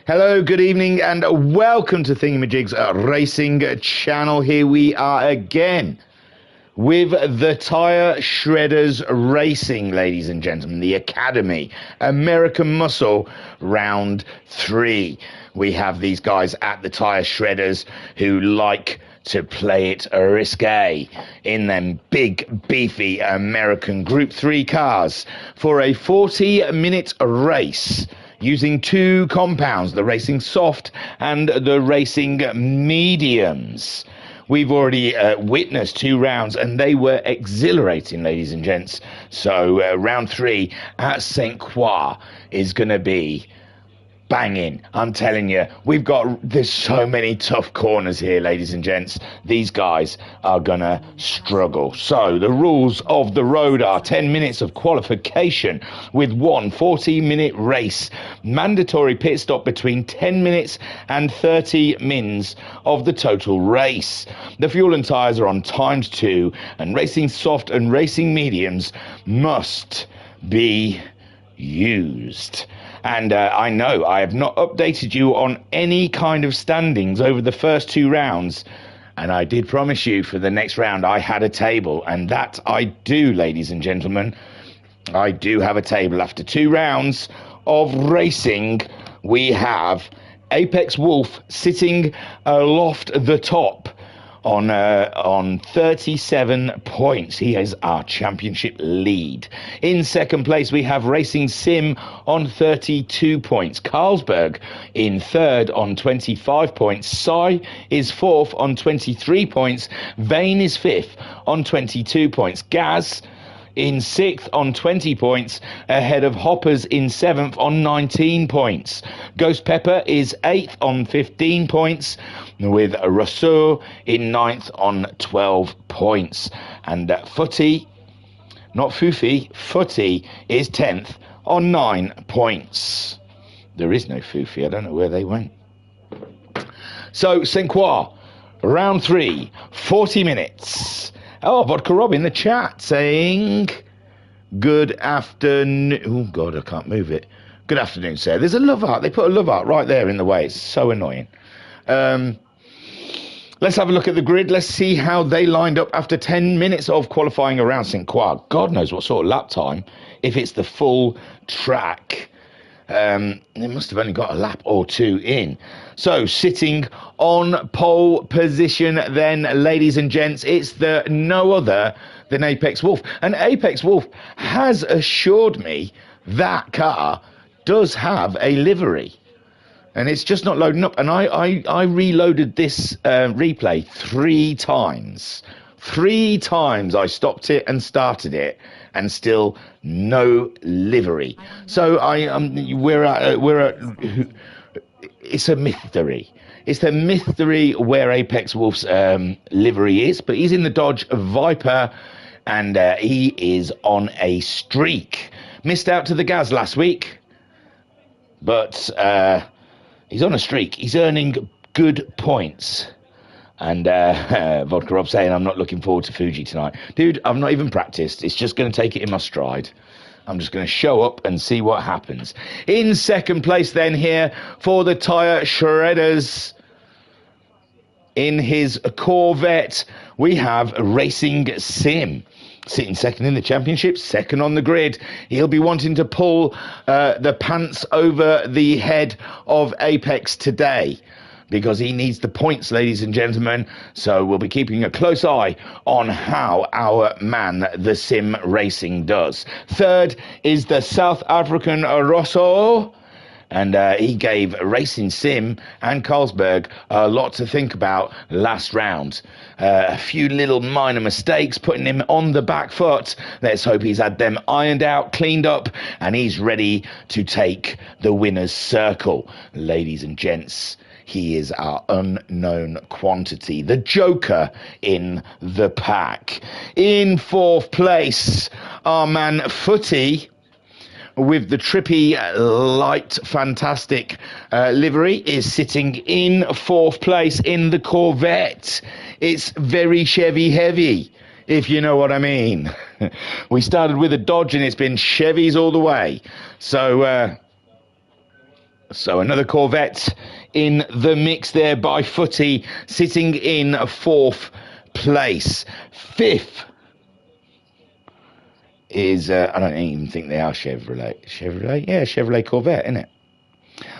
Hello, good evening, and welcome to Thingamajig's Racing Channel. Here we are again with the Tyre Shredders Racing, ladies and gentlemen, the Academy, American Muscle, round 3. We have these guys at the Tyre Shredders who like to play it risque in them big, beefy American Group 3 cars for a 40-minute race, using two compounds, the Racing Soft and the Racing Mediums. We've already witnessed 2 rounds, and they were exhilarating, ladies and gents. So round 3 at St. Croix is going to be banging. I'm telling you, there's so many tough corners here, ladies and gents. These guys are gonna struggle. So the rules of the road are 10 minutes of qualification with one 40-minute race, mandatory pit stop between 10 minutes and 30 mins of the total race. The fuel and tyres are on ×2, and Racing Soft and Racing Mediums must be used. And I know I have not updated you on any kind of standings over the first 2 rounds, and I did promise you for the next round I had a table, and that I do, ladies and gentlemen. I do have a table. After 2 rounds of racing, we have Apex Wolf sitting aloft the top on 37 points. He is our championship lead. In second place, we have Racing Sim on 32 points. Carlsberg in third on 25 points. Sai is fourth on 23 points. Vane is fifth on 22 points. Gaz in 6th on 20 points, ahead of Hoppers in 7th on 19 points. Ghost Pepper is 8th on 15 points, with Rousseau in 9th on 12 points. And Footy, not Foofy, Footy is 10th on 9 points. There is no Foofy, I don't know where they went. So, St. Croix, round 3, 40 minutes. Oh, Vodka Rob in the chat saying, good afternoon. Oh, God, I can't move it. Good afternoon, sir. There's a love heart. They put a love heart right there in the way. It's so annoying. Let's have a look at the grid. Let's see how they lined up after 10 minutes of qualifying around St. Croix. God knows what sort of lap time, if it's the full track. They must have only got a lap or 2 in. So sitting on pole position then, ladies and gents, it's no other than Apex Wolf. And Apex Wolf has assured me that car does have a livery. And it's just not loading up. And I reloaded this replay 3 times. 3 times I stopped it and started it, and still no livery. So we're at it's a mystery. It's the mystery where Apex Wolf's livery is, but he's in the Dodge Viper, and he is on a streak. Missed out to the Gaz last week, but he's on a streak. He's earning good points. And Vodka Rob saying, I'm not looking forward to Fuji tonight. Dude, I've not even practiced. It's just going to take it in my stride. I'm just going to show up and see what happens. In second place then here for the Tyre Shredders, in his Corvette, we have Racing Sim. Sitting second in the championship, second on the grid. He'll be wanting to pull the pants over the head of Apex today, because he needs the points, ladies and gentlemen. So we'll be keeping a close eye on how our man, the Sim Racing, does. Third is the South African Rosso, and he gave Racing Sim and Carlsberg a lot to think about last round. A few little minor mistakes, putting him on the back foot. Let's hope he's had them ironed out, cleaned up, and he's ready to take the winner's circle. Ladies and gents, he is our unknown quantity, the joker in the pack. In fourth place, our man Footy, with the trippy, light, fantastic livery, is sitting in fourth place in the Corvette. It's very Chevy heavy, if you know what I mean. We started with a Dodge and it's been Chevys all the way. So So another Corvette in the mix there by Footy, sitting in 4th place. 5th is, I don't even think they are Chevrolet. Chevrolet? Yeah, Chevrolet Corvette, isn't it?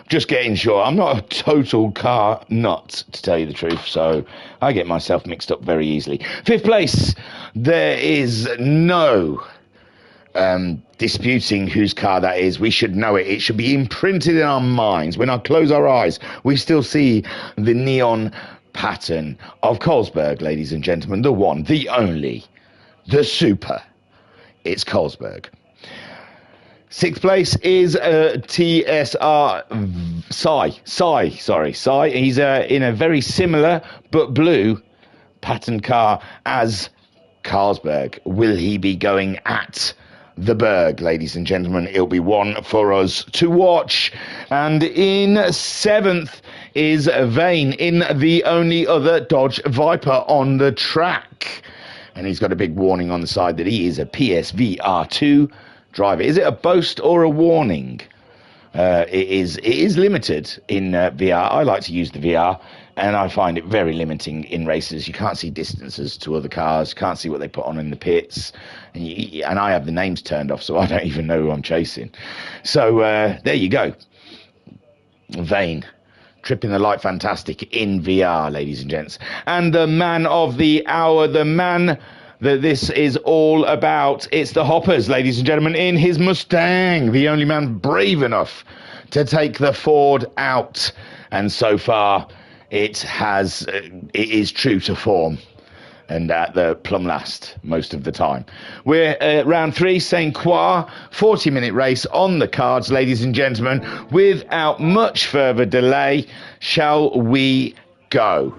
Just getting sure. I'm not a total car nut, to tell you the truth, so I get myself mixed up very easily. 5th place, there is no disputing whose car that is. We should know it. It should be imprinted in our minds. When I close our eyes, we still see the neon pattern of Carlsberg, ladies and gentlemen. The one, the only, the super. It's Carlsberg. 6th place is TSR Sai. He's in a very similar but blue patterned car as Carlsberg. Will he be going at the Berg, ladies and gentlemen? It'll be one for us to watch. And in 7th is Vane in the only other Dodge Viper on the track. And he's got a big warning on the side that he is a PSVR2 driver. Is it a boast or a warning? It is limited in VR. I like to use the VR, and I find it very limiting in races. You can't see distances to other cars. You can't see what they put on in the pits. And I have the names turned off, so I don't even know who I'm chasing. So there you go. Vane. Tripping the light fantastic in VR, ladies and gents. And the man of the hour, the man that this is all about, it's the Hoppers, ladies and gentlemen, in his Mustang. The only man brave enough to take the Ford out. And so far, it is true to form. And at the plumb last most of the time. We're at round 3, Saint Croix, 40-minute race on the cards, ladies and gentlemen. Without much further delay, shall we go?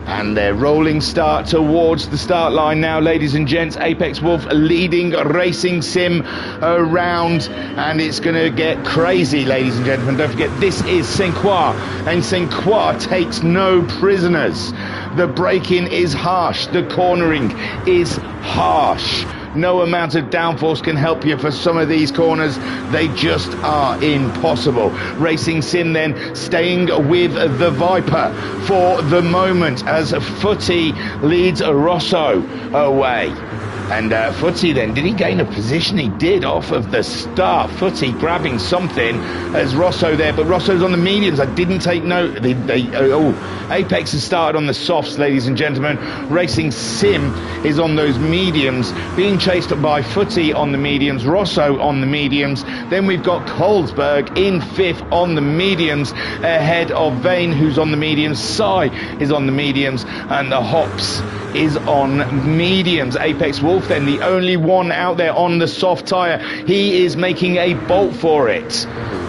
And they're rolling start towards the start line now, ladies and gents. Apex Wolf leading Racing Sim around, and it's going to get crazy, ladies and gentlemen. Don't forget, this is Saint Croix, and Saint Croix takes no prisoners. The braking is harsh. The cornering is harsh. No amount of downforce can help you for some of these corners. They just are impossible. Racing Sim then staying with the Viper for the moment as Footy leads Rosso away. And Footy then, did he gain a position? He did off of the start. Footy grabbing something as Rosso there, but Rosso's on the mediums. I didn't take note. Apex has started on the softs, ladies and gentlemen. Racing Sim is on those mediums, being chased by Footy on the mediums, Rosso on the mediums. Then we've got Carlsberg in 5th on the mediums, ahead of Vane, who's on the mediums. Sai is on the mediums, and the Hops is on mediums. Apex Wolf then, the only one out there on the soft tyre. He is making a bolt for it.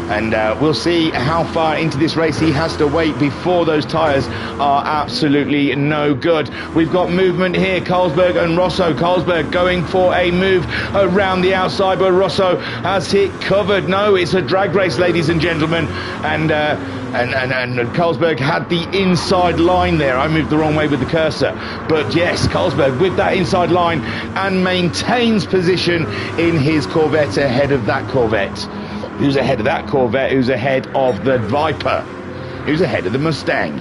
And we'll see how far into this race he has to wait before those tyres are absolutely no good. We've got movement here, Carlsberg and Rosso. Carlsberg going for a move around the outside, but Rosso has hit covered. No, it's a drag race, ladies and gentlemen. And Carlsberg had the inside line there. I moved the wrong way with the cursor. But yes, Carlsberg with that inside line and maintains position in his Corvette ahead of that Corvette. Who's ahead of that Corvette? Who's ahead of the Viper? Who's ahead of the Mustang?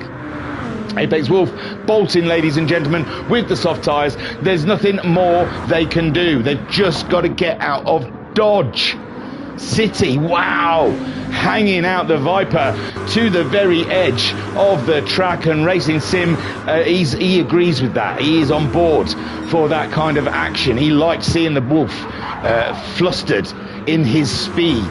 Apex Wolf bolting, ladies and gentlemen, with the soft tyres. There's nothing more they can do. They've just got to get out of Dodge City. Wow, hanging out the Viper to the very edge of the track, and Racing Sim, he agrees with that. He is on board for that kind of action. He likes seeing the Wolf flustered in his speed.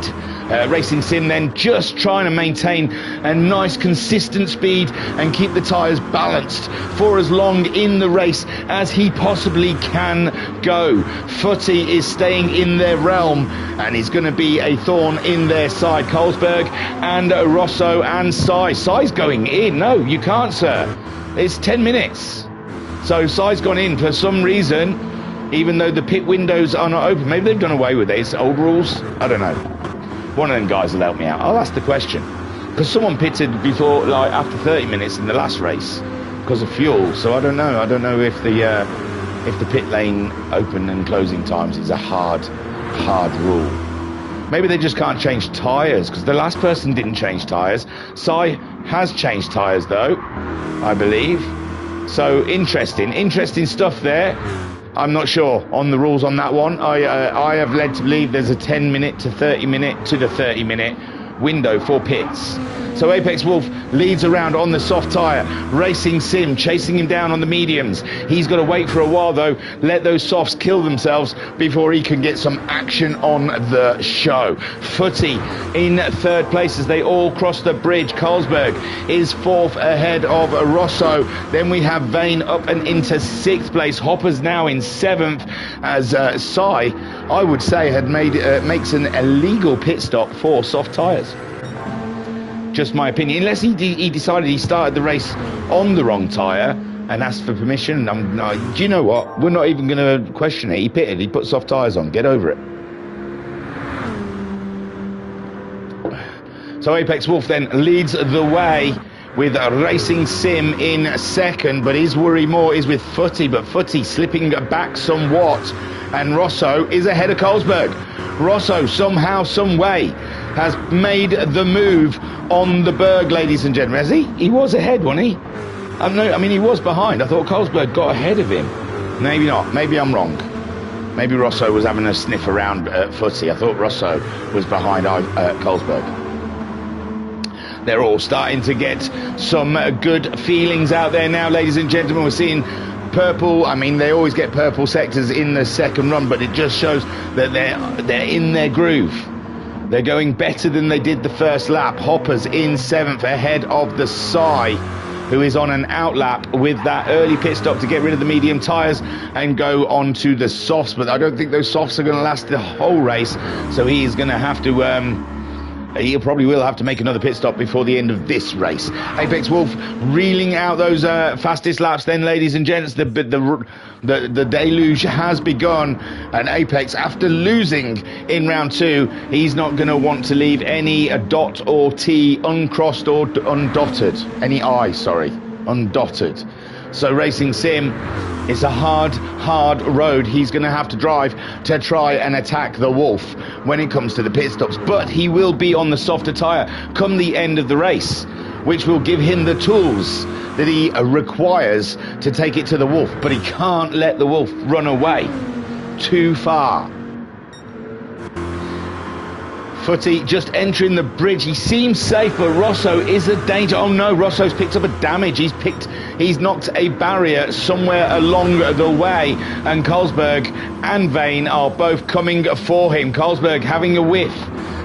Racing Sim then just trying to maintain a nice consistent speed and keep the tyres balanced for as long in the race as he possibly can go. Footy is staying in their realm and is going to be a thorn in their side. Carlsberg and Rosso and Sai. Sai's going in. No, you can't, sir. It's 10 minutes. So Sai's gone in for some reason, even though the pit windows are not open. Maybe they've done away with it. It's old rules. I don't know. One of them guys will help me out. I'll ask the question, because someone pitted before, like after 30 minutes in the last race because of fuel. So I don't know. I don't know if the pit lane open and closing times is a hard rule. Maybe they just can't change tyres, because the last person didn't change tyres. Sai has changed tyres, though, I believe. So, interesting stuff there. I'm not sure on the rules on that one. I have led to believe there's a 10-minute to 30-minute to the 30-minute window for pits. So Apex Wolf leads around on the soft tyre. Racing Sim chasing him down on the mediums. He's got to wait for a while, though. Let those softs kill themselves before he can get some action on the show. Footy in third place as they all cross the bridge. Carlsberg is fourth ahead of Rosso. Then we have Vane up and into sixth place. Hopper's now in seventh as Sai, I would say, had makes an illegal pit stop for soft tyres. Just my opinion, unless he decided he started the race on the wrong tyre and asked for permission. Do you know what? We're not even going to question it. He pitted, he put soft tyres on. Get over it. So Apex Wolf then leads the way with Racing Sim in second, but his worry more is with Footy, but Footy slipping back somewhat, and Rosso is ahead of Carlsberg. Rosso somehow, some way, has made the move on the Berg, ladies and gentlemen. Has he? He was ahead, wasn't he? I mean, he was behind. I thought Carlsberg got ahead of him. Maybe not. Maybe I'm wrong. Maybe Rosso was having a sniff around Footy. I thought Rosso was behind Carlsberg. They're all starting to get some good feelings out there now, ladies and gentlemen. We're seeing purple. I mean, they always get purple sectors in the second run, but it just shows that they're in their groove. They're going better than they did the first lap. Hopper's in seventh ahead of the Sai, who is on an outlap with that early pit stop to get rid of the medium tyres and go on to the softs. But I don't think those softs are going to last the whole race, so he is going to have to he probably will have to make another pit stop before the end of this race. Apex Wolf reeling out those fastest laps then, ladies and gents. The deluge has begun, and Apex, after losing in round two, he's not going to want to leave any dot or T uncrossed or undotted. Any I, sorry, undotted. So Racing Sim, it's a hard road he's going to have to drive to try and attack the Wolf when it comes to the pit stops. But he will be on the softer tyre come the end of the race, which will give him the tools that he requires to take it to the Wolf. But he can't let the Wolf run away too far. Footy just entering the bridge. He seems safe, but Rosso is a danger. Oh no, Rosso's picked up a damage. He's knocked a barrier somewhere along the way, and Carlsberg and Vane are both coming for him. Carlsberg having a whiff,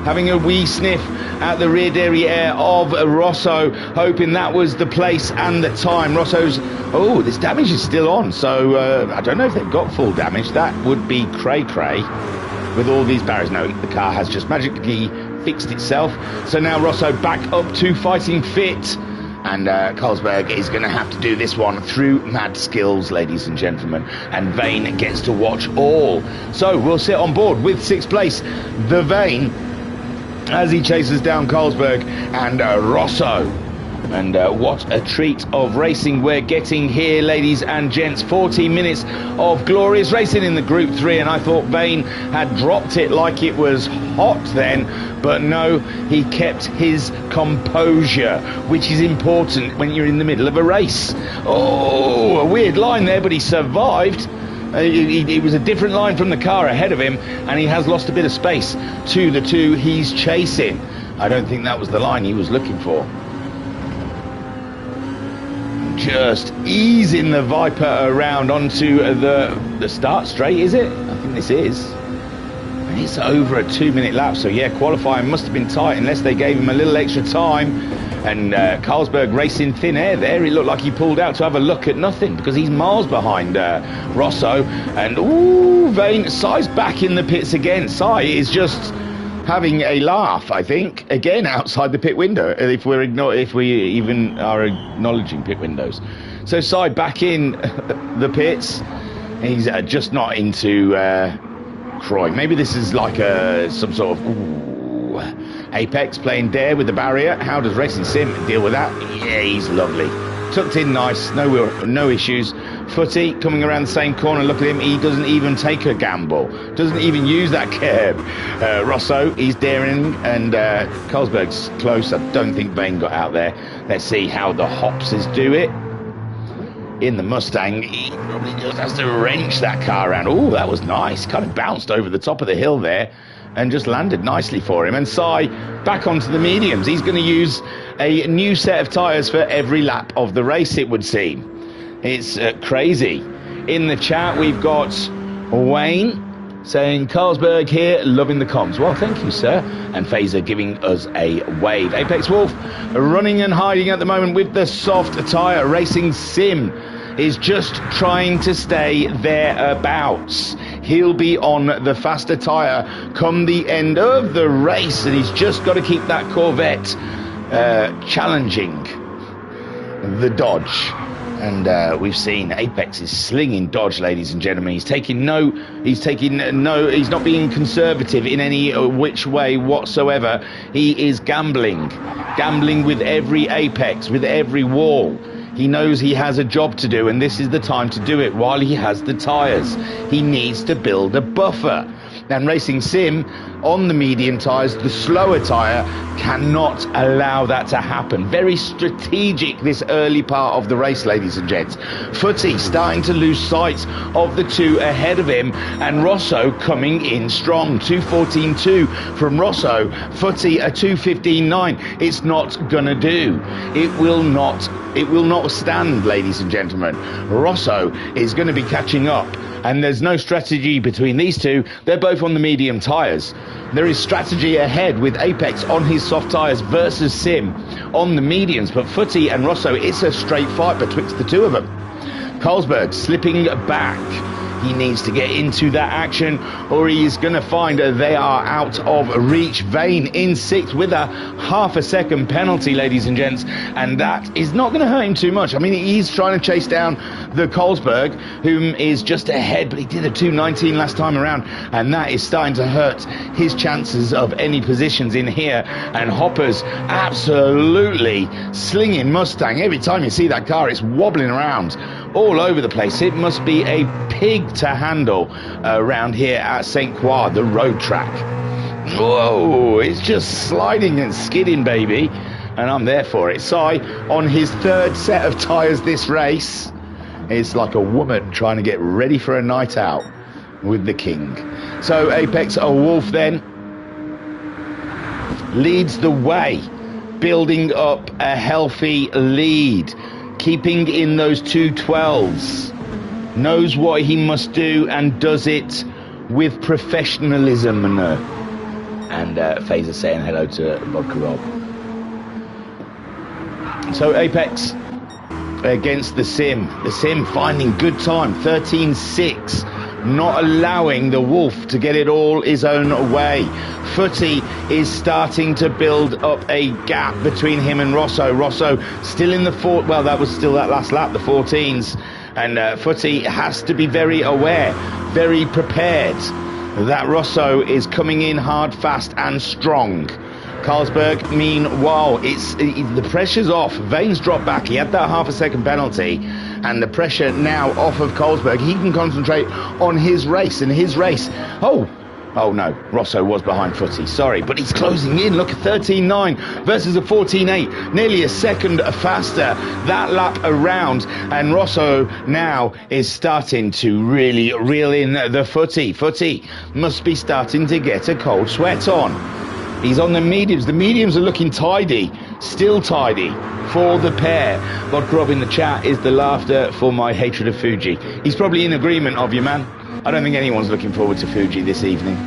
having a wee sniff at the rear derriere of Rosso, hoping that was the place and the time. Rosso's, oh, this damage is still on, so I don't know if they've got full damage. That would be cray-cray with all these barriers. No, the car has just magically fixed itself. So now Rosso back up to fighting fit, and Carlsberg is going to have to do this one through mad skills, ladies and gentlemen, and Vane gets to watch all. So we'll sit on board with sixth place, the Vane, as he chases down Carlsberg and Rosso. And what a treat of racing we're getting here, ladies and gents. 14 minutes of glorious racing in the Group 3, and I thought Vane had dropped it like it was hot then, but no, he kept his composure, which is important when you're in the middle of a race. Oh, a weird line there, but he survived. It was a different line from the car ahead of him, and he has lost a bit of space to the two he's chasing. I don't think that was the line he was looking for. Just easing the Viper around onto the start straight, is it? I think this is. And it's over a 2-minute lap, so yeah, qualifying must have been tight unless they gave him a little extra time. And Carlsberg racing thin air there. It looked like he pulled out to have a look at nothing because he's miles behind Rosso. And ooh, Vane, Sai's back in the pits again. Sai is just having a laugh, I think, again outside the pit window, if we even are acknowledging pit windows. So Sai back in the pits. He's just not into Croy. Maybe this is like some sort of Apex playing dare with the barrier. How does Racing Sim deal with that? Yeah, he's lovely. Tucked in nice, no issues Footy coming around the same corner. Look at him. He doesn't even take a gamble. Doesn't even use that curb. Rosso, he's daring, and Carlsberg's close. I don't think Vane got out there. Let's see how the Hopses do it. In the Mustang, he probably just has to wrench that car around. Oh, that was nice. Kind of bounced over the top of the hill there and just landed nicely for him. And Sai back onto the mediums. He's going to use a new set of tyres for every lap of the race, it would seem. It's crazy. In the chat, we've got Wayne saying, Carlsberg here, loving the comms. Well, thank you, sir. And Fazer giving us a wave. Apex Wolf running and hiding at the moment with the soft tyre. Racing Sim is just trying to stay thereabouts. He'll be on the faster tyre come the end of the race, and he's just got to keep that Corvette challenging the Dodge. And we've seen Apex is slinging Dodge, ladies and gentlemen. He's not being conservative in any which way whatsoever. He is gambling with every Apex, with every wall. He knows he has a job to do, and this is the time to do it while he has the tyres. He needs to build a buffer. And Racing Sim on the medium tyres, the slower tyre, cannot allow that to happen. Very strategic this early part of the race, ladies and gents. Footy starting to lose sight of the two ahead of him, and Rosso coming in strong. 2:14.2 from Rosso. Footy a 2:15.9. It's not gonna do. It will not stand, ladies and gentlemen. Rosso is going to be catching up, and there's no strategy between these two. They're both on the medium tyres. There is strategy ahead with Apex on his soft tyres versus Sim on the mediums, but Footy and Rosso, it's a straight fight betwixt the two of them. Carlsberg slipping back. He needs to get into that action, or he is going to find they are out of reach. Vane in sixth with a half-a-second penalty, ladies and gents, and that is not going to hurt him too much. I mean, he's trying to chase down the Carlsberg, whom is just ahead, but he did a 2:19 last time around, and that is starting to hurt his chances of any positions in here. And Hopper's absolutely slinging Mustang. Every time you see that car, it's wobbling around all over the place. It must be a pig to handle around here at St. Croix, the road track. Whoa, it's just sliding and skidding, baby, and I'm there for it. Sai on his third set of tyres this race. It's like a woman trying to get ready for a night out with the king. So Apex, a Wolf then leads the way, building up a healthy lead, keeping in those 2:12s, knows what he must do and does it with professionalism. And Fazer saying hello to Vodka Rob. So Apex against the Sim finding good time, 13.6, not allowing the Wolf to get it all his own way. Footy is starting to build up a gap between him and Rosso. Rosso still in the well, that was still that last lap, the 14s, and Footy has to be very aware, very prepared that Rosso is coming in hard, fast and strong. Carlsberg, meanwhile, the pressure's off. Vane's dropped back. He had that half-a-second penalty, and the pressure now off of Carlsberg. He can concentrate on his race, and his race. Oh no, Rosso was behind Footy, sorry, but he's closing in. Look at 13.9 versus a 14.8, nearly a second faster that lap around, and Rosso now is starting to really reel in the Footy. Footy must be starting to get a cold sweat on. He's on the mediums. The mediums are looking tidy, still tidy for the pair. Vodka Rob in the chat is the laughter for my hatred of Fuji. He's probably in agreement of you, man. I don't think anyone's looking forward to Fuji this evening.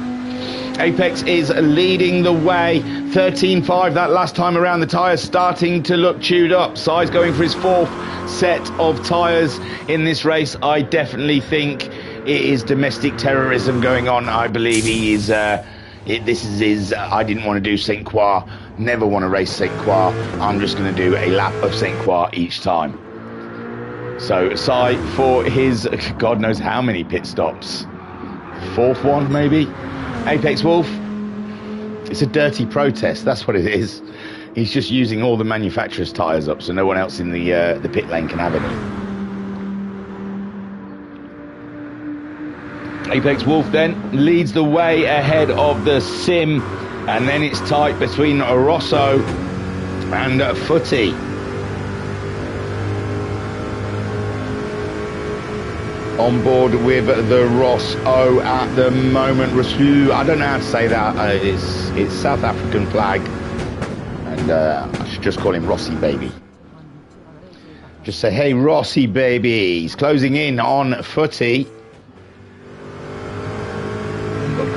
Apex is leading the way, 13.5 that last time around. The tyres starting to look chewed up. Sai's going for his fourth set of tyres in this race. I definitely think it is domestic terrorism going on. I believe he is... this is his, I didn't want to do St. Croix, never want to race St. Croix, I'm just going to do a lap of St. Croix each time. So Sai for his, God knows how many pit stops, fourth one maybe. Apex Wolf, it's a dirty protest, that's what it is. He's just using all the manufacturer's tyres up so no one else in the pit lane can have any. Apex Wolf then leads the way ahead of the Sim, and then it's tight between Rosso and Footy. On board with the Ross O at the moment. I don't know how to say that. It's South African flag, and I should just call him Rossi baby. Just say, hey Rossi baby. He's closing in on Footy.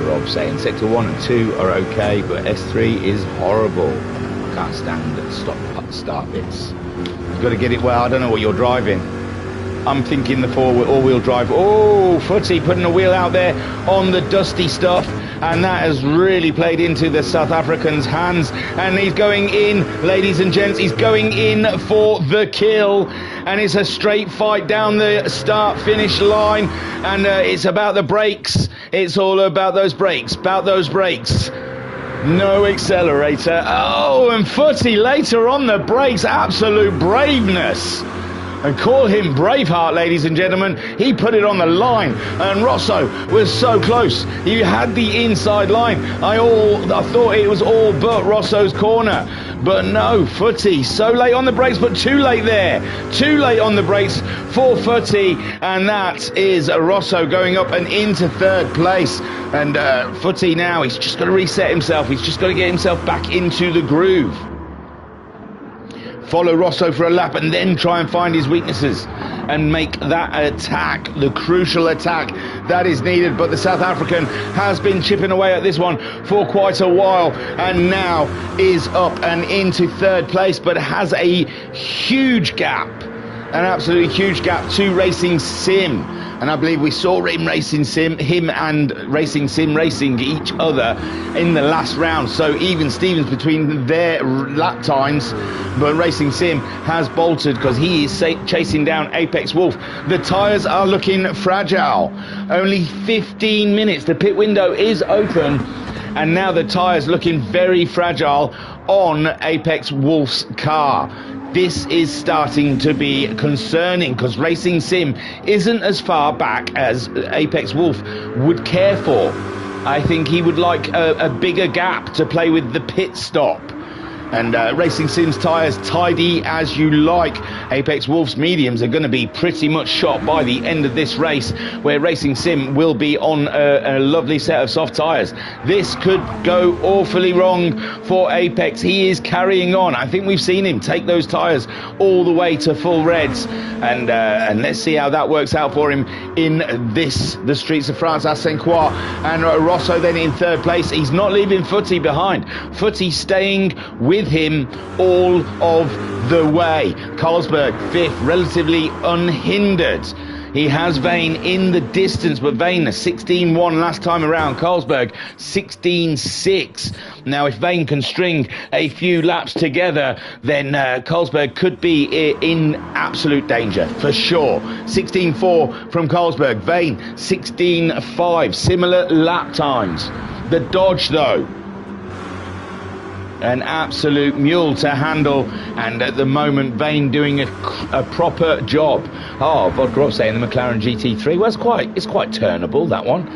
Rob saying sector 1 and 2 are okay, but S3 is horrible. I can't stand start bits. You've got to get it well. I don't know what you're driving. I'm thinking the all-wheel drive. Oh, Footy putting a wheel out there on the dusty stuff, and that has really played into the South African's hands, and he's going in, ladies and gents, he's going in for the kill, and it's a straight fight down the start-finish line, and it's about the brakes. It's all about those brakes, No accelerator. Oh, and Footy later on the brakes, absolute braveness. And call him Braveheart, ladies and gentlemen. He put it on the line, and Rosso was so close. He had the inside line. I thought it was all but Rosso's corner, but no, Footy so late on the brakes, but too late there. Too late on the brakes for Footy, and that is Rosso going up and into third place. And Footy now, he's just got to reset himself. He's just got to get himself back into the groove. Follow Rosso for a lap and then try and find his weaknesses and make that attack, the crucial attack that is needed. But the South African has been chipping away at this one for quite a while, and now is up and into third place, but has a huge gap, an absolutely huge gap to Racing Sim. And I believe we saw him and Racing Sim racing each other in the last round. So even Stevens between their lap times, but Racing Sim has bolted because he is chasing down Apex Wolf. The tyres are looking fragile. Only 15 minutes. The pit window is open, and now the tyres looking very fragile on Apex Wolf's car. This is starting to be concerning because Racing Sim isn't as far back as Apex Wolf would care for. I think he would like a bigger gap to play with the pit stop. And Racing Sim's tyres tidy as you like. Apex Wolf's mediums are going to be pretty much shot by the end of this race, where Racing Sim will be on a lovely set of soft tyres. This could go awfully wrong for Apex. He is carrying on. I think we've seen him take those tyres all the way to full reds, and let's see how that works out for him in the Streets of France à Saint-Croix. And Rosso then in third place. He's not leaving Footy behind. Footy staying with him all of the way. Carlsberg fifth, relatively unhindered. He has Vane in the distance, but Vane 16-1 last time around. Carlsberg 16-6. Now, if Vane can string a few laps together, then Carlsberg could be in absolute danger, for sure. 16-4 from Carlsberg. Vane 16-5. Similar lap times. The Dodge, though, an absolute mule to handle, and at the moment Vane doing a proper job. Oh, Vodka saying the McLaren GT3, well, it's quite turnable, that one.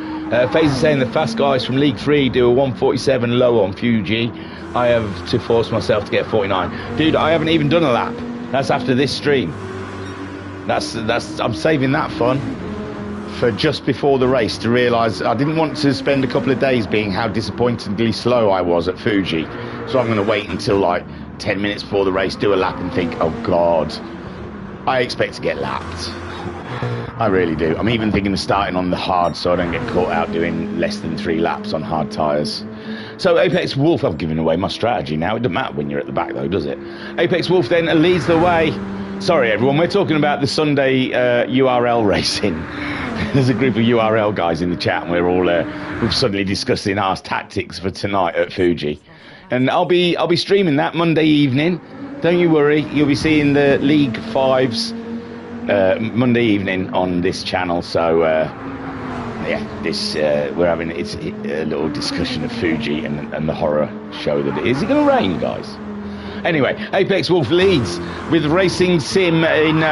FaZe saying the fast guys from League 3 do a 147 low on Fuji. I have to force myself to get 49. Dude, I haven't even done a lap. That's after this stream. I'm saving that fun for just before the race, to realise I didn't want to spend a couple of days being how disappointingly slow I was at Fuji. So I'm going to wait until like 10 minutes before the race, do a lap and think, oh God, I expect to get lapped. I really do. I'm even thinking of starting on the hard so I don't get caught out doing less than 3 laps on hard tyres. So Apex Wolf, I've given away my strategy now. It doesn't matter when you're at the back though, does it? Apex Wolf then leads the way. Sorry everyone, we're talking about the Sunday URL racing. There's a group of URL guys in the chat, and we're suddenly discussing our tactics for tonight at Fuji. And I'll be streaming that Monday evening. Don't you worry, you'll be seeing the League 5s Monday evening on this channel. So yeah, we're having a little discussion of Fuji and the horror show that it is. Is it going to rain, guys? Anyway, Apex Wolf leads with Racing Sim in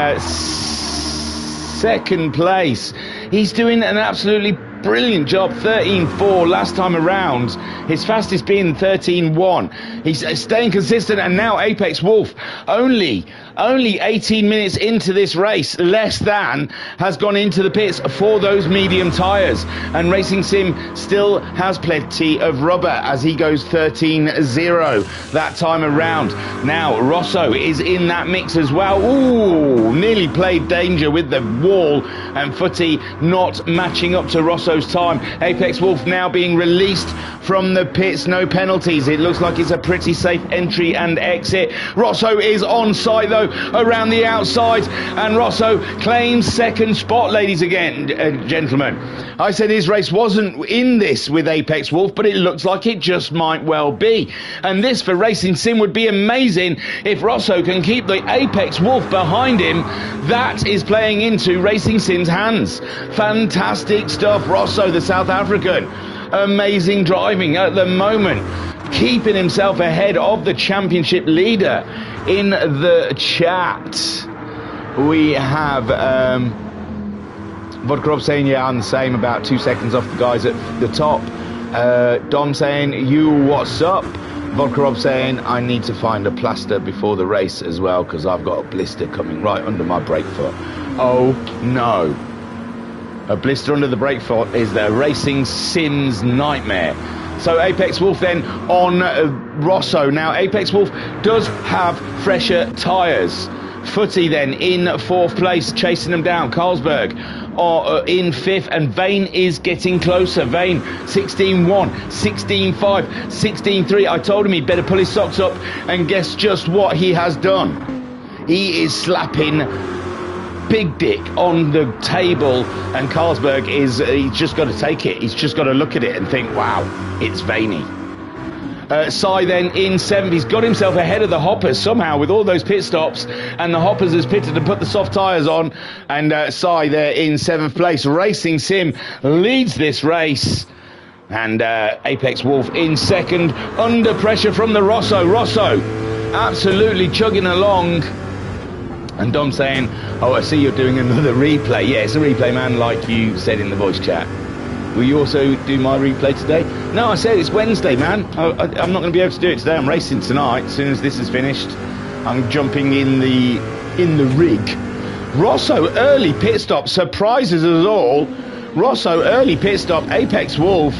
second place. He's doing an absolutely brilliant job. 13.4 last time around. His fastest being 13.1. He's staying consistent, and now Apex Wolf, only 18 minutes into this race, less than, has gone into the pits for those medium tyres. And Racing Sim still has plenty of rubber as he goes 13.0 that time around. Now Rosso is in that mix as well. Ooh, nearly played danger with the wall, and Footy not matching up to Rosso's time. Apex Wolf now being released from the pits, no penalties. It looks like it's a pretty safe entry and exit. Rosso is on site though, around the outside, and Rosso claims second spot, ladies and gentlemen. I said his race wasn't in this with Apex Wolf, but it looks like it just might well be. And this for Racing Sim would be amazing if Rosso can keep the Apex Wolf behind him. That is playing into Racing Sim's hands. Fantastic stuff, Rosso, the South African. Amazing driving at the moment, keeping himself ahead of the championship leader. In the chat, we have Vodkorov saying, yeah, I'm the same, about 2 seconds off the guys at the top. Dom saying, you, what's up? Vodkorov saying, I need to find a plaster before the race as well, because I've got a blister coming right under my brake foot. Oh no. A blister under the brake foot is the Racing Sim's nightmare. So Apex Wolf then on Rosso. Now Apex Wolf does have fresher tyres. Footy then in fourth place, chasing them down. Carlsberg in fifth, and Vane is getting closer. Vane 16.1, 16.5, 16.3. I told him he'd better pull his socks up, and guess just what he has done? He is slapping Big Dick on the table, and Carlsberg he's just got to take it. He's just got to look at it and think, wow, it's veiny. Sai then in seventh. He's got himself ahead of the Hoppers somehow with all those pit stops, and the Hoppers has pitted to put the soft tyres on, and Sai there in seventh place. Racing Sim leads this race, and Apex Wolf in second, under pressure from the Rosso. Rosso absolutely chugging along. And Dom saying, oh, I see you're doing another replay. Yeah, it's a replay, man, like you said in the voice chat. Will you also do my replay today? No, I said it's Wednesday, man. I'm not going to be able to do it today. I'm racing tonight. As soon as this is finished, I'm jumping in the rig. Rosso early pit stop surprises us all. Rosso early pit stop. Apex Wolf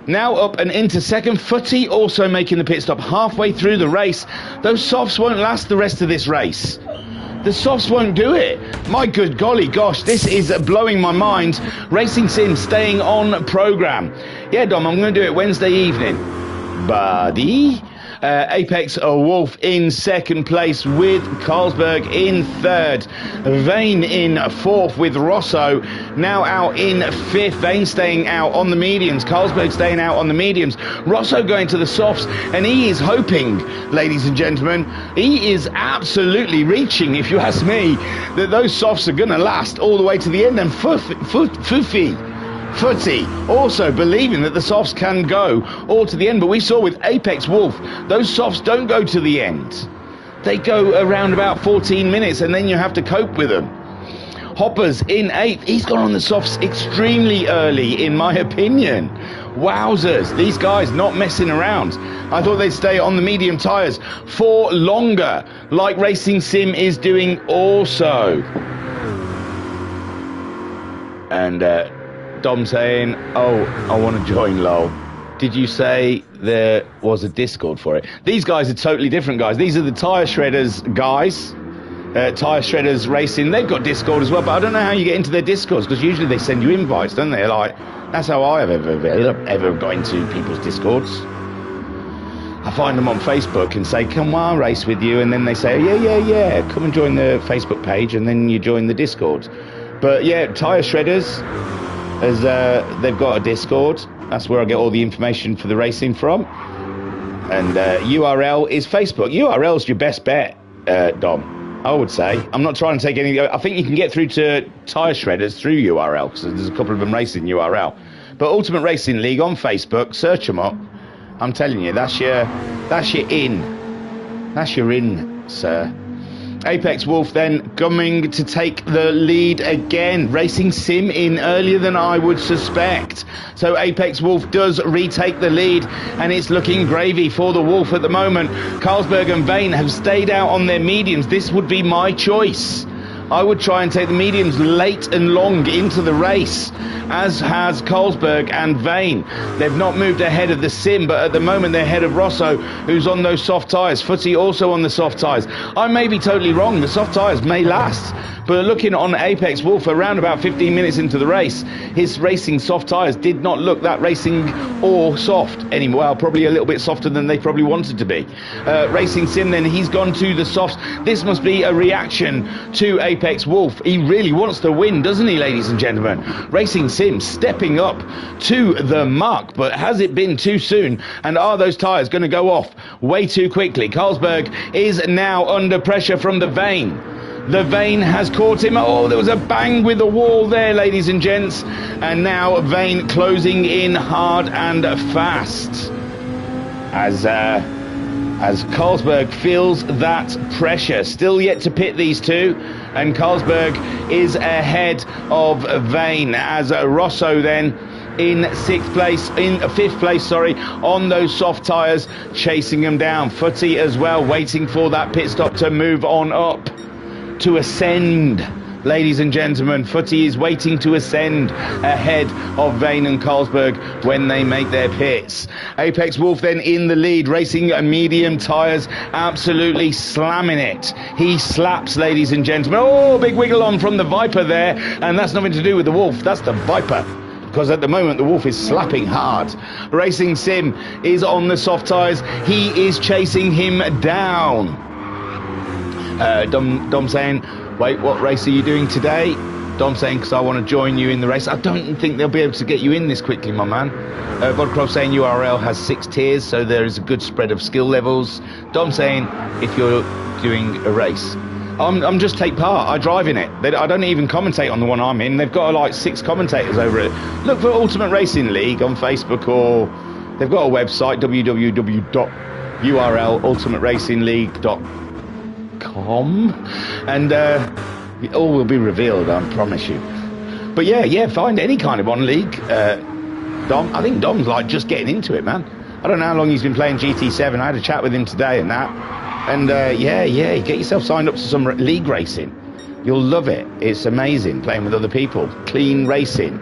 now up and into second. Footy also making the pit stop halfway through the race. Those softs won't last the rest of this race. The softs won't do it. My good golly gosh, this is blowing my mind. Racing Sim staying on programme. Yeah, Dom, I'm going to do it Wednesday evening. Buddy. Apex Wolf in second place with Carlsberg in third. Vane in fourth with Rosso now out in fifth. Vane staying out on the mediums. Carlsberg staying out on the mediums. Rosso going to the softs, and he is hoping, ladies and gentlemen, he is absolutely reaching, if you ask me, that those softs are going to last all the way to the end. And Footy also believing that the softs can go all to the end, but we saw with Apex Wolf, those softs don't go to the end. They go around about 14 minutes, and then you have to cope with them. Hoppers in eighth. He's gone on the softs extremely early, in my opinion. Wowzers, these guys not messing around. I thought they'd stay on the medium tyres for longer, like Racing Sim is doing also. And Dom saying, oh, I want to join, lol. Did you say there was a Discord for it? These guys are totally different guys. These are the Tyre Shredders guys. Tyre Shredders Racing, they've got Discord as well, but I don't know how you get into their Discords, because usually they send you invites, don't they? Like, that's how I have ever got into people's Discords. I find them on Facebook and say, come on, I'll race with you, and then they say, yeah, come and join the Facebook page, and then you join the Discord. But yeah, Tyre Shredders, as they've got a Discord. That's where I get all the information for the racing from. And URL is Facebook. URL's your best bet, Dom, I would say. I'm not trying to take any. I think you can get through to Tyre Shredders through URL, because there's a couple of them racing URL. But Ultimate Racing League on Facebook, search them up. I'm telling you, that's your in. That's your in, sir. Apex Wolf then coming to take the lead again. Racing Sim in earlier than I would suspect. So Apex Wolf does retake the lead, and it's looking gravy for the Wolf at the moment. Carlsberg and Vane have stayed out on their mediums. This would be my choice. I would try and take the mediums late and long into the race, as has Carlsberg and Vane. They've not moved ahead of the Sim, but at the moment they're ahead of Rosso, who's on those soft tyres. Footy also on the soft tyres. I may be totally wrong. The soft tyres may last. But looking on Apex Wolf, around about 15 minutes into the race, his racing soft tyres did not look that racing or soft anymore. Well, probably a little bit softer than they probably wanted to be. Racing Sim then, he's gone to the softs. This must be a reaction to Apex Wolf. He really wants to win, doesn't he, ladies and gentlemen? Racing Sim stepping up to the mark, but has it been too soon? And are those tyres going to go off way too quickly? Carlsberg is now under pressure from the Vane. The Vane has caught him. Oh, there was a bang with the wall there, ladies and gents. And now Vane closing in hard and fast. As Carlsberg feels that pressure. Still yet to pit these two. And Carlsberg is ahead of Vane. As Rosso then in fifth place, on those soft tyres, chasing them down. Footy as well, waiting for that pit stop to move on up. To ascend, ladies and gentlemen. Footy is waiting to ascend ahead of Vane and Carlsberg when they make their pits. Apex Wolf then in the lead, racing medium tyres, absolutely slamming it. He slaps, ladies and gentlemen. Oh, big wiggle on from the Viper there, and that's nothing to do with the Wolf, that's the Viper. Because at the moment the Wolf is slapping hard. Racing Sim is on the soft tyres. He is chasing him down. Dom saying, wait, what race are you doing today? Dom saying, because I want to join you in the race. I don't think they'll be able to get you in this quickly, my man. Vodcroft saying URL has 6 tiers, so there is a good spread of skill levels. Dom saying, if you're doing a race. I'm just take part. I drive in it. I don't even commentate on the one I'm in. They've got like 6 commentators over it. Look for Ultimate Racing League on Facebook, or they've got a website, www.ultimateracingligue.com. And it all will be revealed, I promise you. But yeah, find any kind of on league. Dom, I think Dom's like just getting into it, man. I don't know how long he's been playing GT7. I had a chat with him today and that. And yeah, get yourself signed up to some league racing. You'll love it. It's amazing playing with other people. Clean racing.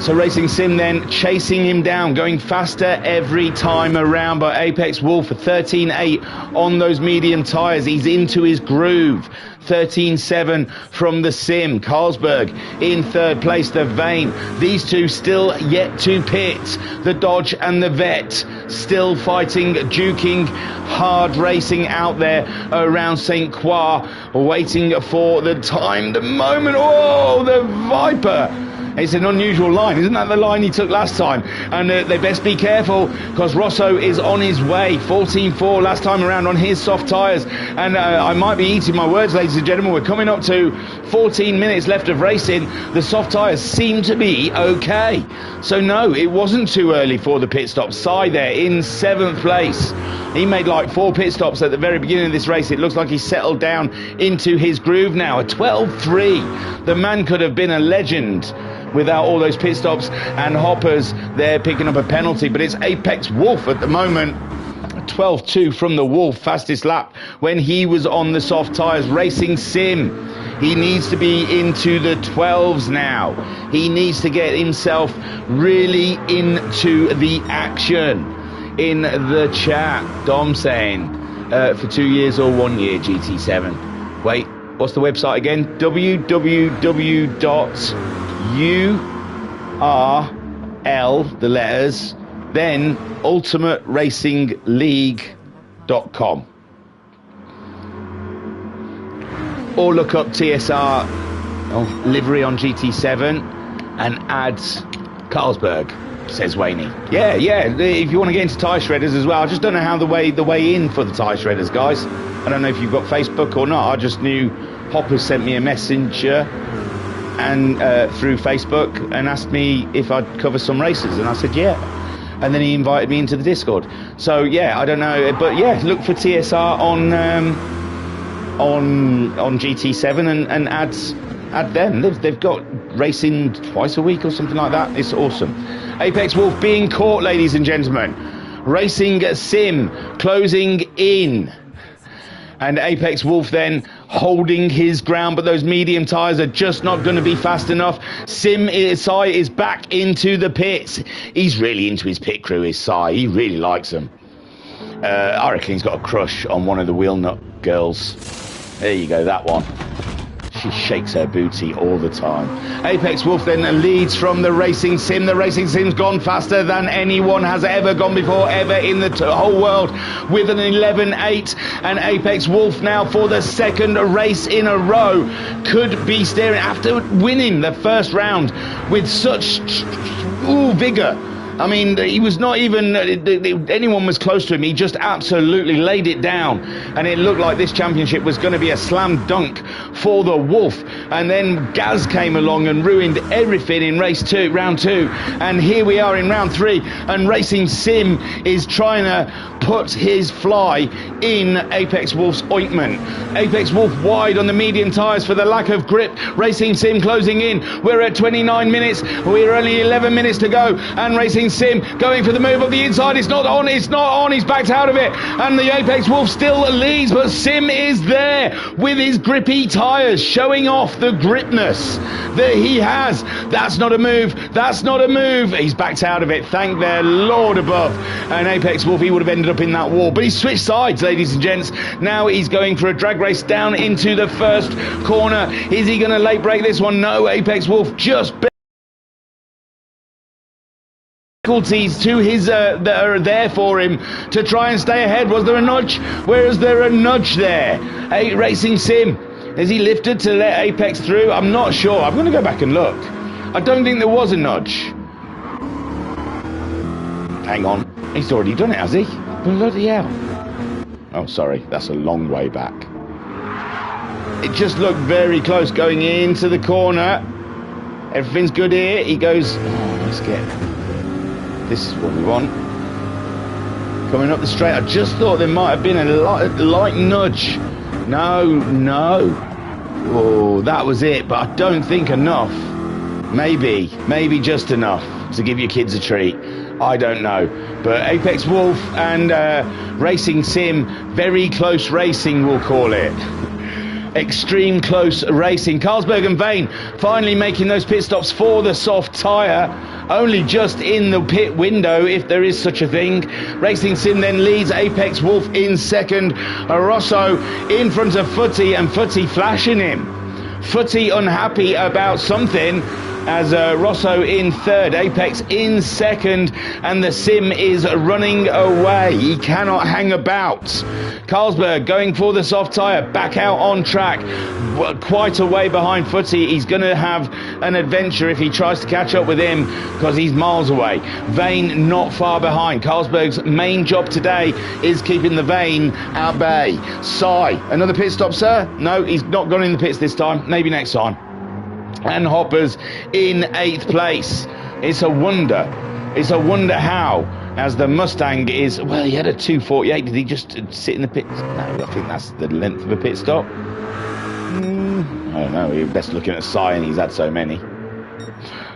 So Racing Sim then chasing him down, going faster every time around. But Apex Wolf for 13.8 on those medium tyres. He's into his groove. 13.7 from the Sim. Carlsberg in third place. The Vane. These two still yet to pit. The Dodge and the Vet still fighting, duking, hard racing out there around St. Croix, waiting for the time, the moment. Oh, the Viper. It's an unusual line. Isn't that the line he took last time? And they best be careful, because Rosso is on his way. 14.4 last time around on his soft tyres. And I might be eating my words, ladies and gentlemen. We're coming up to 14 minutes left of racing. The soft tyres seem to be okay. So no, it wasn't too early for the pit stop. Sai there in 7th place. He made like 4 pit stops at the very beginning of this race. It looks like he's settled down into his groove now. A 12.3. The man could have been a legend without all those pit stops and hoppers there picking up a penalty. But it's Apex Wolf at the moment. 12.2 from the Wolf, fastest lap when he was on the soft tyres. Racing Sim, he needs to be into the 12s now. He needs to get himself really into the action. In the chat, Dom saying for 2 years or 1 year GT7. Wait, what's the website again? www.URL, the letters, then ultimateracingligue.com. Or look up TSR livery on GT7 and add Carlsberg, says Wayne. Yeah, if you want to get into tyre shredders as well. I just don't know how the way in for the tyre shredders, guys. I don't know if you've got Facebook or not. I just knew Hopper sent me a messenger and through Facebook and asked me if I'd cover some races, and I said yeah, and then he invited me into the Discord. So yeah, I don't know, but yeah, look for TSR on on GT7 and add them. They've got racing twice a week or something like that. It's awesome. Apex Wolf being caught, ladies and gentlemen. Racing Sim closing in. And Apex Wolf then holding his ground, but those medium tyres are just not going to be fast enough. Sai is back into the pits. He's really into his pit crew, is Sai. He really likes them. I reckon he's got a crush on one of the wheel nut girls. There you go, that one. She shakes her booty all the time. Apex Wolf then leads from the Racing Sim. The Racing Sim's gone faster than anyone has ever gone before, ever in the whole world, with an 11.8. And Apex Wolf now, for the second race in a row, could be steering after winning the first round with such vigour. I mean, he was not even, anyone was close to him. He just absolutely laid it down. And it looked like this championship was going to be a slam dunk for the Wolf. And then Gaz came along and ruined everything in round two. And here we are in round three. And Racing Sim is trying to put his fly in Apex Wolf's ointment. Apex Wolf wide on the medium tyres for the lack of grip. Racing Sim closing in. We're at 29 minutes. We're only 11 minutes to go. And Racing Sim going for the move of the inside. It's not on. He's backed out of it. And the Apex Wolf still leads, but Sim is there with his grippy tyres, showing off the gripness that he has. That's not a move. That's not a move. He's backed out of it. Thank their Lord above. And Apex Wolf, he would have ended up in that wall. But he switched sides, ladies and gents. Now he's going for a drag race down into the first corner. Is he going to late break this one? No. Apex Wolf just difficulties to his that are there for him to try and stay ahead. Was there a nudge? Where is there a nudge there? Racing Sim, is he lifted to let Apex through? I'm not sure. I'm going to go back and look. I don't think there was a nudge. Hang on, he's already done it, has he? Bloody hell. Oh, sorry, that's a long way back. It just looked very close going into the corner. Everything's good here. He goes, let's get, this is what we want. Coming up the straight, I just thought there might have been a light nudge. No. Oh, that was it, but I don't think enough. Maybe just enough to give your kids a treat. I don't know. But Apex Wolf and Racing Sim, very close racing, we'll call it. Extreme close racing. Carlsberg and Vane finally making those pit stops for the soft tyre. Only just in the pit window, if there is such a thing. Racing Sim then leads Apex Wolf in second. Rosso in front of Footy, and Footy flashing him. Footy unhappy about something, as Rosso in third, Apex in second, and the Sim is running away. He cannot hang about. Carlsberg going for the soft tyre, back out on track, quite a way behind Footy. He's going to have an adventure if he tries to catch up with him, because he's miles away. Vane not far behind. Carlsberg's main job today is keeping the Vane at bay. Sai, another pit stop, sir? No, he's not gone in the pits this time. Maybe next time. And Hoppers in 8th place. It's a wonder how, as the Mustang is, well, he had a 2:48. Did he just sit in the pits? No, I think that's the length of a pit stop. I don't know. You're best looking at Sai, and he's had so many.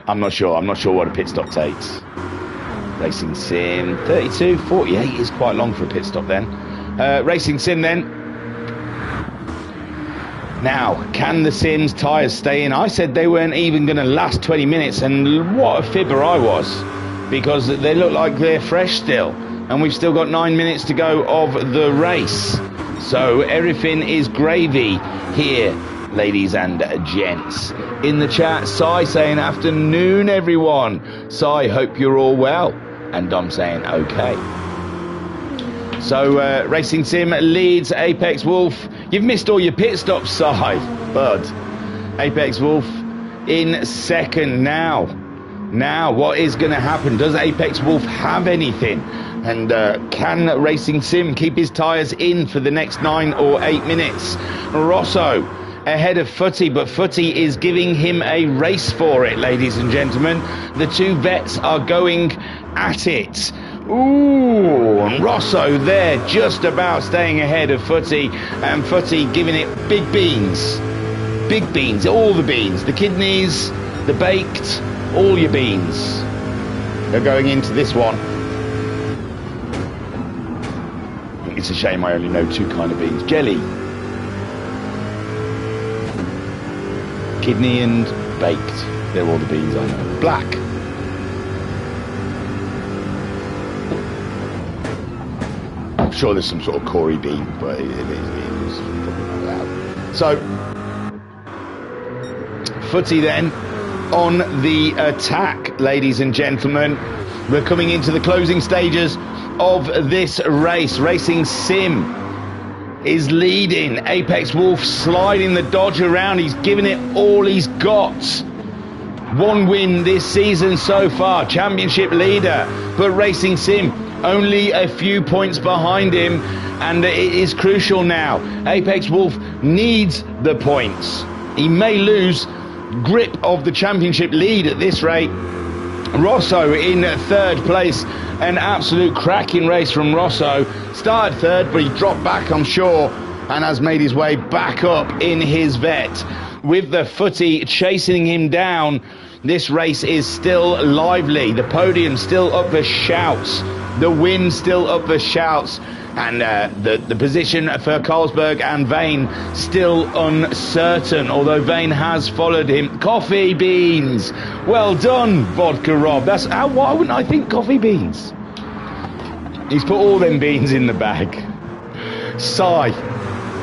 I'm not sure what a pit stop takes. Racing Sim 32:48 is quite long for a pit stop then. Racing Sim then. Now, can the Sim's tyres stay in? I said they weren't even going to last 20 minutes, and what a fibber I was, because they look like they're fresh still, and we've still got 9 minutes to go of the race. So everything is gravy here, ladies and gents. In the chat, Sai saying, afternoon, everyone. Sai, hope you're all well. And Dom saying, okay. So Racing Sim leads Apex Wolf. You've missed all your pit stops, Sai, bud. Apex Wolf in second now. Now, what is going to happen? Does Apex Wolf have anything? And can Racing Sim keep his tyres in for the next 9 or 8 minutes? Rosso ahead of Footy, but Footy is giving him a race for it, ladies and gentlemen. The two vets are going at it. Ooh, and Rosso there just about staying ahead of Footy, and Footy giving it big beans. Big beans, all the beans. The kidneys, the baked, all your beans. They're going into this one. I think it's a shame I only know 2 kind of beans. Jelly. Kidney and baked. They're all the beans I know. Black. I'm sure there's some sort of Corey bean, but it is probably not allowed. So, Footy then on the attack, ladies and gentlemen. We're coming into the closing stages of this race. Racing Sim is leading. Apex Wolf sliding the Dodge around. He's giving it all he's got. 1 win this season so far, championship leader. But Racing Sim only a few points behind him, and it is crucial now. Apex Wolf needs the points. He may lose grip of the championship lead at this rate. Rosso in 3rd place. An absolute cracking race from Rosso. Started 3rd, but he dropped back, I'm sure, and has made his way back up in his vet. With the Footy chasing him down, this race is still lively. The podium still up for shouts. The win still up for shouts. And the position for Carlsberg and Vane still uncertain, although Vane has followed him. Coffee beans. Well done, Vodka Rob. That's why wouldn't I think coffee beans? He's put all them beans in the bag. Sigh.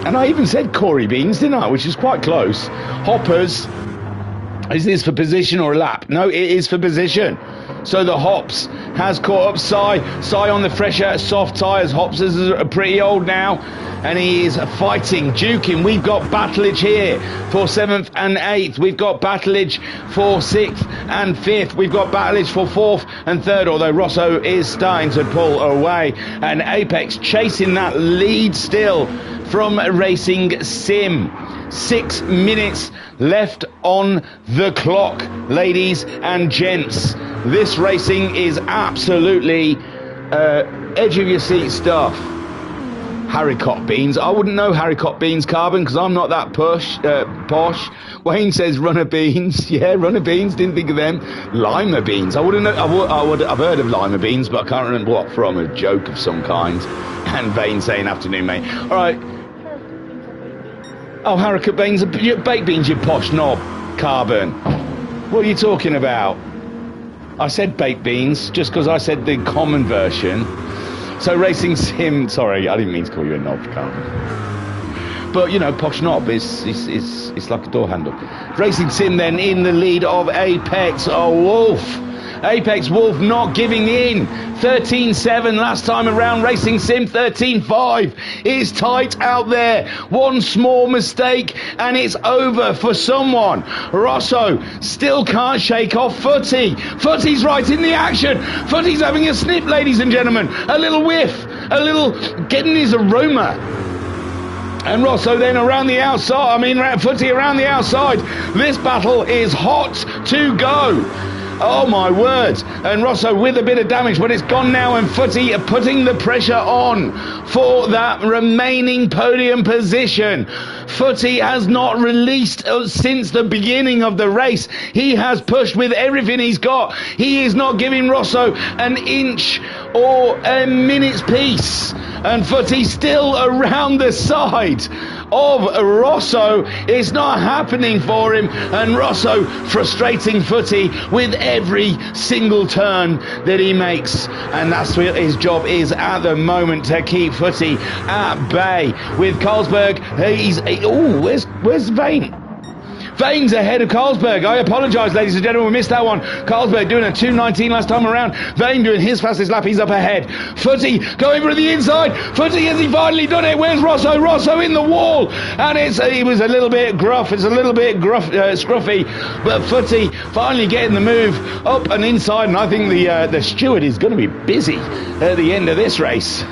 And I even said Corey beans, didn't I? Which is quite close. Hoppers. Is this for position or a lap? No, it is for position. So the Hops has caught up Sai. Sai on the fresher, soft tyres. Hops is pretty old now, and he is fighting, duking. We've got Battleage here for 7th and 8th. We've got Battleage for 6th and 5th. We've got Battleage for 4th and 3rd, although Rosso is starting to pull away. And Apex chasing that lead still from Racing Sim. 6 minutes left on the clock, ladies and gents. This racing is absolutely edge of your seat stuff. Haricot beans. I wouldn't know haricot beans, Carbon, because I'm not that posh. Wayne says runner beans. Yeah, runner beans. Didn't think of them. Lima beans. I wouldn't know. I've heard of lima beans, but I can't remember what from. A joke of some kind. And Vane saying afternoon, mate. All right. Oh, haricot beans. Baked beans, you posh knob. Carbon. What are you talking about? I said baked beans just because I said the common version. So Racing Sim, sorry, I didn't mean to call you a knob, Carl. But, you know, posh knob is like a door handle. Racing Sim then in the lead of Apex Wolf. Apex Wolf not giving in. 13-7 last time around. Racing Sim 13-5. It's tight out there. One small mistake and it's over for someone. Rosso still can't shake off Footy. Footy's right in the action. Footy's having a sniff, ladies and gentlemen. A little whiff. A little getting his aroma. And Rosso then around the outside. Footy around the outside. This battle is hot to go. Oh my word. And Rosso with a bit of damage, but it's gone now, and Footy are putting the pressure on for that remaining podium position. Footy has not released since the beginning of the race. He has pushed with everything he's got. He is not giving Rosso an inch or a minute's peace. And Footy still around the side of Rosso. It's not happening for him, and Rosso frustrating Footy with every single turn that he makes, and that's what his job is at the moment, to keep Footy at bay. With Carlsberg, where's Vane? Vane's ahead of Carlsberg. I apologise, ladies and gentlemen, we missed that one. Carlsberg doing a 2:19 last time around. Vane doing his fastest lap. He's up ahead. Footy going for the inside. Footy, has he finally done it? Where's Rosso? Rosso in the wall. And he was a little bit gruff. It's a little bit scruffy. But Footy finally getting the move up and inside. And I think the steward is going to be busy at the end of this race.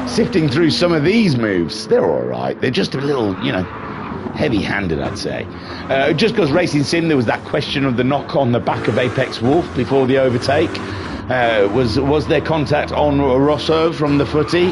Sifting through some of these moves. They're all right. They're just a little, heavy-handed, I'd say. Just because Racing Sim, there was that question of the knock on the back of Apex Wolf before the overtake. Was there contact on Rosso from the footy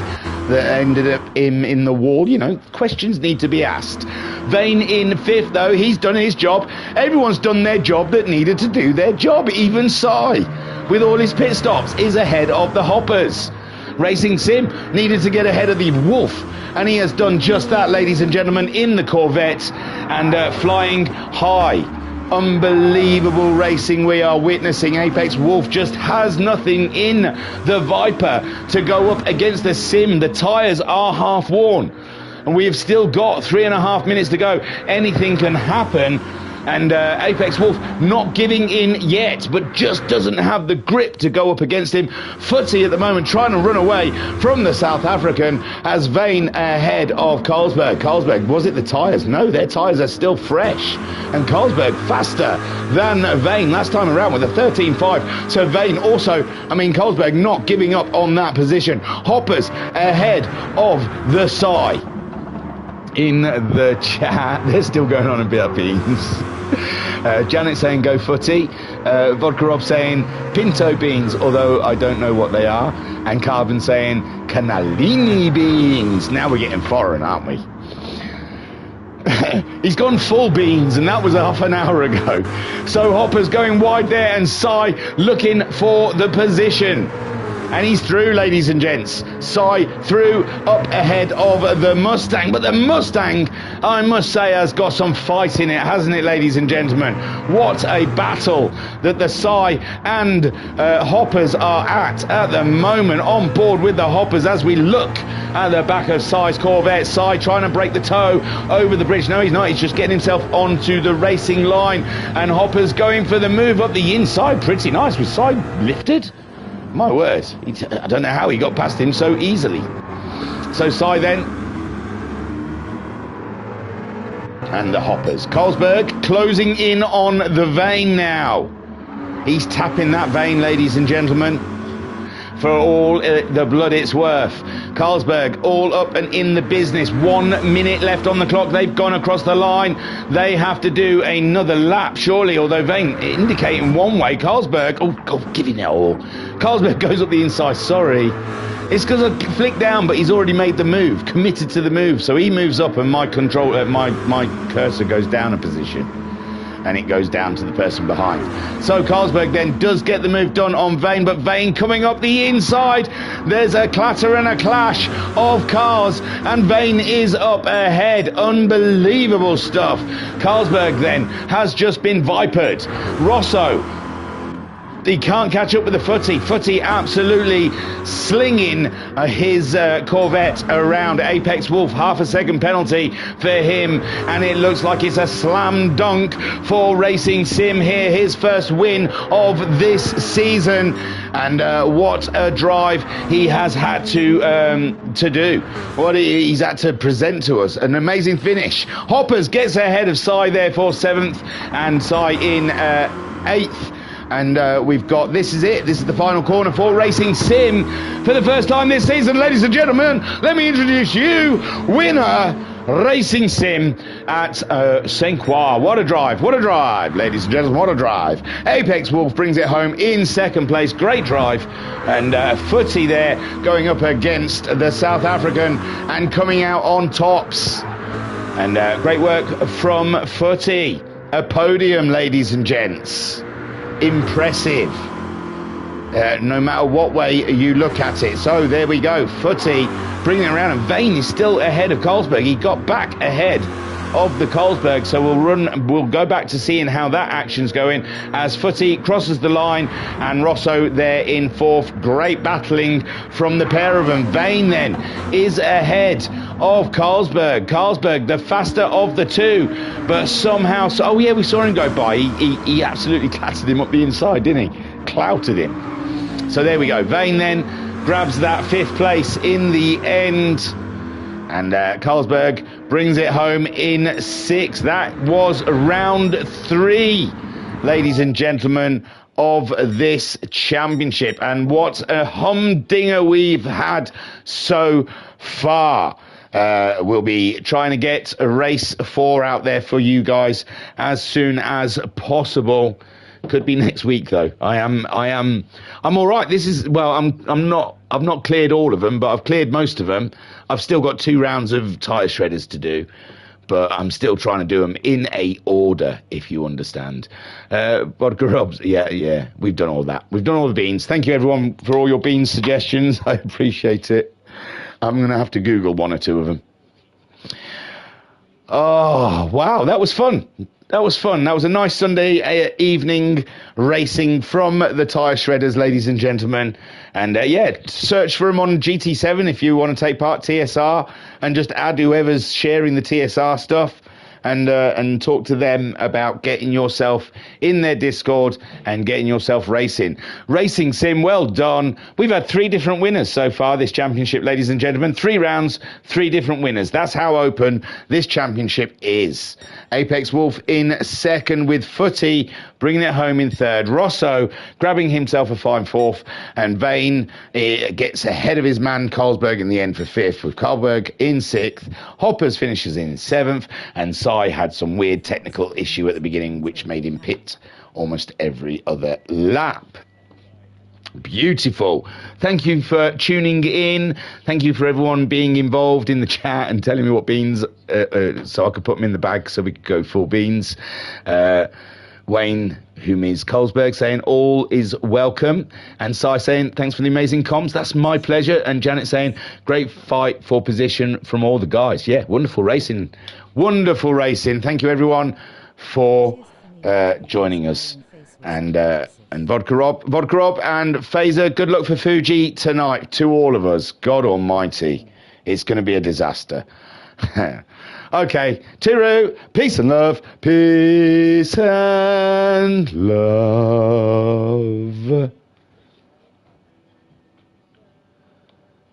that ended up in the wall? You know, questions need to be asked. Vane in 5th, though. He's done his job. Everyone's done their job that needed to do their job. Even Sai, with all his pit stops, is ahead of the Hoppers. Racing Sim needed to get ahead of the Wolf, and he has done just that, ladies and gentlemen, in the Corvette, and flying high. Unbelievable racing we are witnessing. Apex Wolf just has nothing in the Viper to go up against the Sim. The tyres are half worn, and we have still got 3.5 minutes to go. Anything can happen. And Apex Wolf not giving in yet, but just doesn't have the grip to go up against him. Footy at the moment trying to run away from the South African, as Vane ahead of Carlsberg. Carlsberg, was it the tyres? No, their tyres are still fresh. And Carlsberg faster than Vane last time around with a 13.5. So Vane also, Carlsberg not giving up on that position. Hoppers ahead of the Sai. In the chat, they're still going on about beans. Janet saying go footy. Vodka Rob saying pinto beans, although I don't know what they are. And Carbon saying cannellini beans. Now we're getting foreign, aren't we? He's gone full beans, and that was half an hour ago. So Hopper's going wide there, and Sai looking for the position. And he's through, ladies and gents. Sai through up ahead of the Mustang. But the Mustang, I must say, has got some fight in it, hasn't it, ladies and gentlemen? What a battle that the Sai and Hoppers are at the moment. On board with the Hoppers as we look at the back of Sai's Corvette. Sai trying to break the toe over the bridge. No, he's not. He's just getting himself onto the racing line. And Hoppers going for the move up the inside. Pretty nice. Was Sai lifted? My word, I don't know how he got past him so easily. So Sai then. And the Hoppers. Carlsberg closing in on the Vane now. He's tapping that Vane, ladies and gentlemen, for all the blood it's worth. Carlsberg all up and in the business. 1 minute left on the clock. They've gone across the line. They have to do another lap, surely, although Vane indicating one way. Carlsberg, giving it all. Carlsberg goes up the inside. Sorry. It's because I flicked down, but he's already made the move, committed to the move. So he moves up, and my control, my cursor goes down a position. And it goes down to the person behind. So Carlsberg then does get the move done on Vane, but Vane coming up the inside. There's a clatter and a clash of cars, and Vane is up ahead. Unbelievable stuff. Carlsberg then has just been vipered. Rosso, he can't catch up with the Footy. Footy absolutely slinging his Corvette around. Apex Wolf, half a second penalty for him, and it looks like it's a slam dunk for Racing Sim here. His first win of this season, and what a drive he has had to do. What he's had to present to us. An amazing finish. Hoppers gets ahead of Sai there for 7th, and Sai in 8th. And we've got, this is it, this is the final corner for Racing Sim. For the first time this season, ladies and gentlemen, let me introduce you, winner, Racing Sim at St. Croix. What a drive, ladies and gentlemen, what a drive. Apex Wolf brings it home in 2nd place, great drive. And Footy there going up against the South African and coming out on tops. And great work from Footy. A podium, ladies and gents. Impressive, no matter what way you look at it. So there we go, Footy bringing it around, and Vane is still ahead of Carlsberg. He got back ahead of the Carlsberg, so we'll go back to seeing how that action's going as Footy crosses the line, and Rosso there in 4th. Great battling from the pair of them. Vane then is ahead of Carlsberg. Carlsberg, the faster of the two, but somehow, oh yeah, we saw him go by. He absolutely clattered him up the inside, didn't he? Clouted him. So there we go. Vane then grabs that 5th place in the end. And Carlsberg brings it home in 6th. That was round 3, ladies and gentlemen, of this championship. And what a humdinger we've had so far. We'll be trying to get a race 4 out there for you guys as soon as possible. Could be next week though. I'm all right. I've not cleared all of them, but I've cleared most of them. I've still got 2 rounds of tyre shredders to do, but I'm still trying to do them in a order, if you understand. Vodka Robs, yeah, we've done all that. We've done all the beans. Thank you everyone for all your beans suggestions. I appreciate it. I'm going to have to Google 1 or 2 of them. Oh, wow, that was fun. That was fun. That was a nice Sunday evening racing from the tyre shredders, ladies and gentlemen. And search for them on GT7 if you want to take part, TSR, and just add whoever's sharing the TSR stuff. And talk to them about getting yourself in their Discord and getting yourself racing. Racing Sim, well done. We've had 3 different winners so far this championship, ladies and gentlemen. 3 rounds, 3 different winners. That's how open this championship is. Apex Wolf in second with Footy bringing it home in third. Rosso grabbing himself a fine 4th. And Vane gets ahead of his man Carlsberg in the end for 5th, with Carlsberg in 6th. Hoppers finishes in 7th. And Sai had some weird technical issue at the beginning, which made him pit almost every other lap. Beautiful. Thank you for tuning in. Thank you for everyone being involved in the chat and telling me what beans, so I could put them in the bag so we could go full beans. Wayne, whom is Carlsberg, saying all is welcome. And Sai saying thanks for the amazing comms. That's my pleasure. And Janet saying great fight for position from all the guys. Yeah, wonderful racing. Wonderful racing. Thank you everyone for joining us. And Vodka Rob and Phaser, good luck for Fuji tonight to all of us. God almighty, it's going to be a disaster. Okay, Tiru, peace and love. Peace and love.